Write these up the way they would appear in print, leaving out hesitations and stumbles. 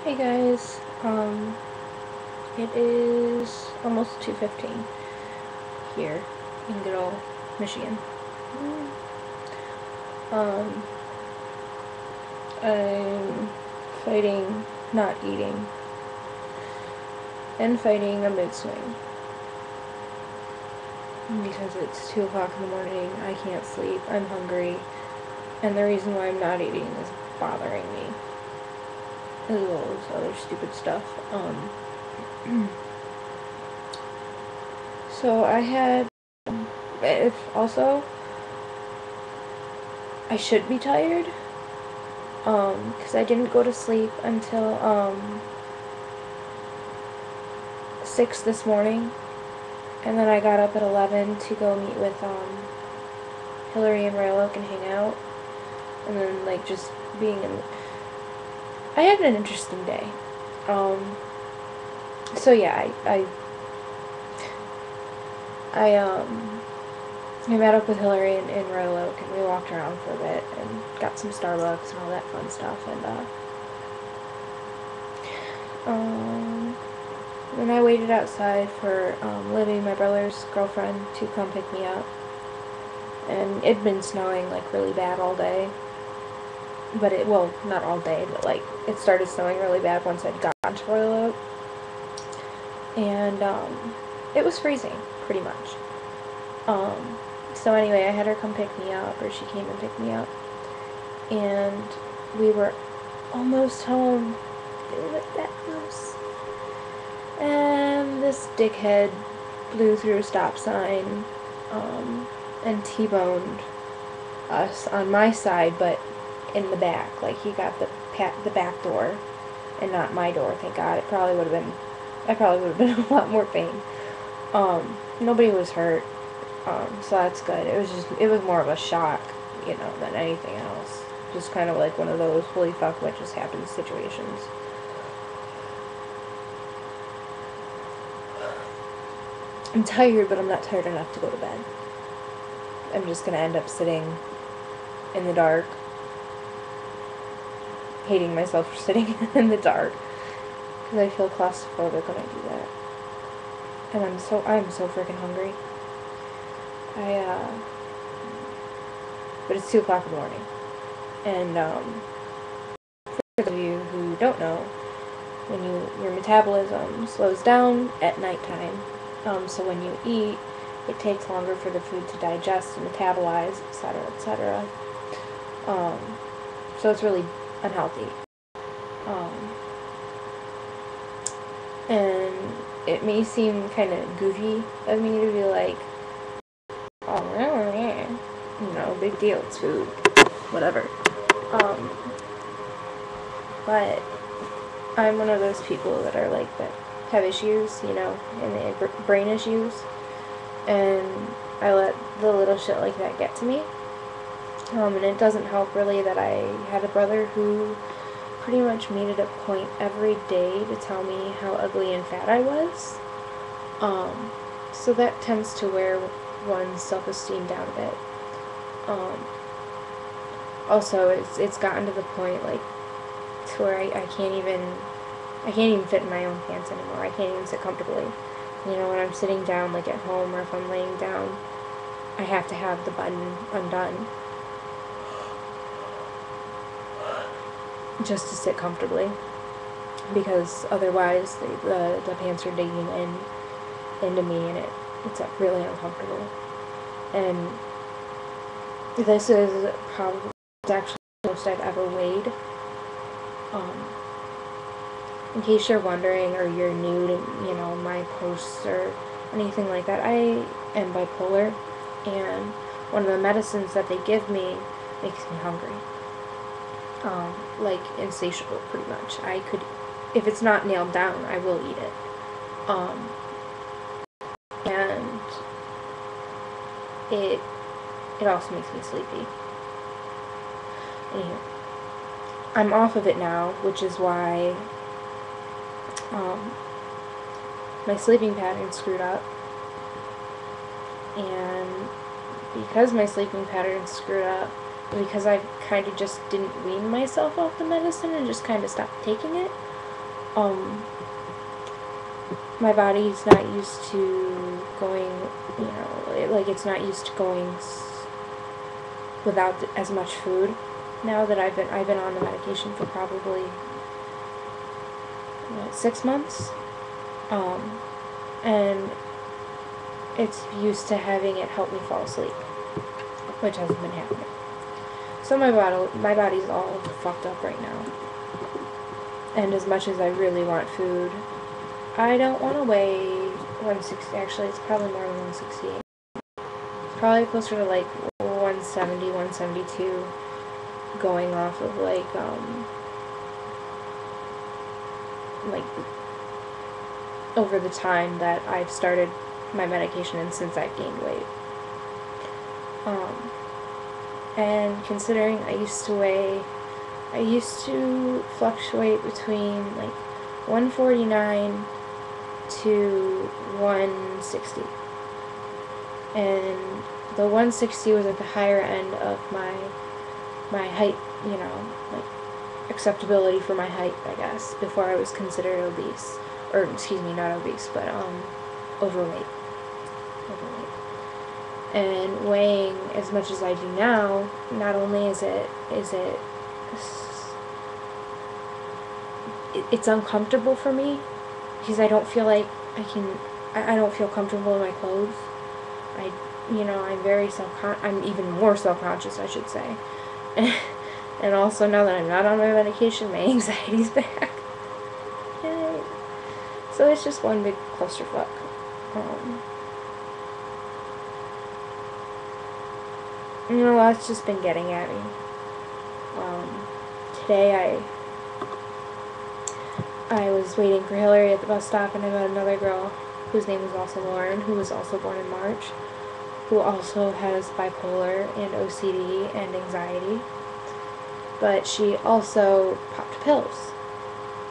Hey guys, it is almost 2:15 here in good old Michigan. I'm fighting not eating and fighting a mood swing because it's 2 o'clock in the morning, I can't sleep, I'm hungry, and the reason why I'm not eating is bothering me, as well as other stupid stuff. So I had, also, I should be tired, because I didn't go to sleep until, 6 this morning, and then I got up at 11 to go meet with, Hillary and Royal Oak and hang out, and then, just being in, I had an interesting day. So yeah, I met up with Hillary in Royal Oak, and we walked around for a bit, and got some Starbucks and all that fun stuff, and, then I waited outside for, Libby, my brother's girlfriend, to come pick me up, and it'd been snowing, really bad all day, but well, not all day, but, it started snowing really bad once I'd gotten to Royal Oak, and, it was freezing, pretty much. So anyway, I had her come pick me up, or she came and picked me up, and we were almost home. They were that close. And this dickhead blew through a stop sign, and T-boned us on my side, but in the back. He got the back door, and not my door, thank God. I probably would have been a lot more pain. Nobody was hurt. So that's good. It was more of a shock, than anything else. Just kind of like one of those holy fuck what just happened situations. I'm tired, but I'm not tired enough to go to bed. I'm just gonna end up sitting in the dark, hating myself for sitting in the dark, because I feel claustrophobic when I do that. And I'm so freaking hungry. But it's 2 o'clock in the morning. And, for those of you who don't know, when your metabolism slows down at nighttime, so when you eat, it takes longer for the food to digest and metabolize, etc., etc. So it's really unhealthy. And it may seem kind of goofy of me to be like, oh, yeah, big deal, it's food, whatever. But I'm one of those people that have issues, and brain issues, and I let the little shit like that get to me. And it doesn't help really that I had a brother who pretty much made it a point every day to tell me how ugly and fat I was. So that tends to wear one's self-esteem down a bit. Also, it's gotten to the point, to where I can't even fit in my own pants anymore. I can't even sit comfortably. When I'm sitting down, at home, or if I'm laying down, I have to have the button undone just to sit comfortably, because otherwise the pants are digging into me, and it's really uncomfortable. And this is probably actually the most I've ever weighed. In case you're wondering, or you're new to, my posts or anything like that, I am bipolar, and one of the medicines that they give me makes me hungry. Insatiable, pretty much. I could, if it's not nailed down, I will eat it. And it also makes me sleepy. Anywho, I'm off of it now, which is why my sleeping pattern screwed up, and because my sleeping pattern screwed up, because I kind of just didn't wean myself off the medicine and just kind of stopped taking it, my body's not used to going, you know, like it's not used to going without as much food. Now that I've been on the medication for probably 6 months, and it's used to having it help me fall asleep, which hasn't been happening. So my body's all fucked up right now. And as much as I really want food, I don't want to weigh 160. Actually, it's probably more than 168. It's probably closer to like 170, 172, going off of like over the time that I've started my medication and since I've gained weight. And considering I used to fluctuate between like 149 to 160. And the 160 was at the higher end of my height, you know, like acceptability for my height, I guess, before I was considered obese. Or, excuse me, not obese, but overweight. And weighing as much as I do now, not only is it's uncomfortable for me because I don't feel like I don't feel comfortable in my clothes. I'm even more self-conscious, I should say. And also now that I'm not on my medication, my anxiety's back. Yay. So it's just one big clusterfuck. You know, that's just been getting at me. Today I was waiting for Hillary at the bus stop, and I met another girl whose name was also Lauren, who was also born in March, who also has bipolar and OCD and anxiety, but she also popped pills.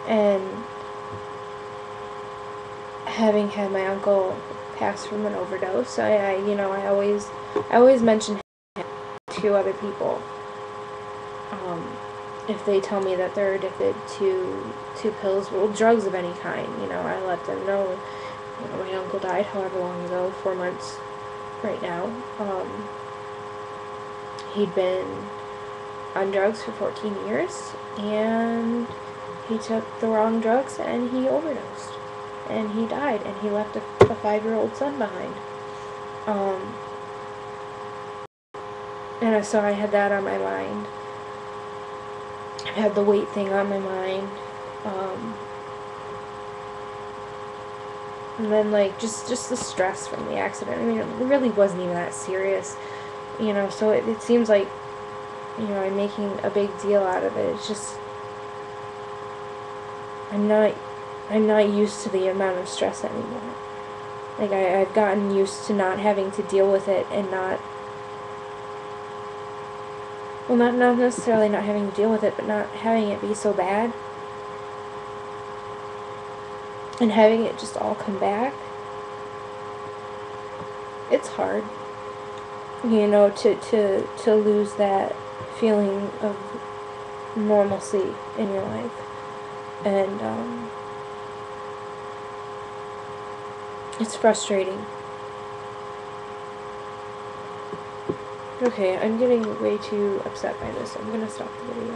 And having had my uncle pass from an overdose, I always mention him to other people. If they tell me that they're addicted to pills, well, drugs of any kind, you know, I let them know. You know, my uncle died however long ago, 4 months right now. He'd been on drugs for 14 years, and he took the wrong drugs, and he overdosed. And he died, and he left a 5-year-old son behind. And so I had that on my mind. I had the weight thing on my mind. And then, like, just the stress from the accident. I mean, it really wasn't even that serious, you know, so it seems like, you know, I'm making a big deal out of it. It's just, I'm not used to the amount of stress anymore. Like, I've gotten used to not having to deal with it and not necessarily not having to deal with it, but not having it be so bad. And having it just all come back. It's hard. You know, to lose that feeling of normalcy in your life. And, it's frustrating. Okay, I'm getting way too upset by this. I'm gonna stop the video.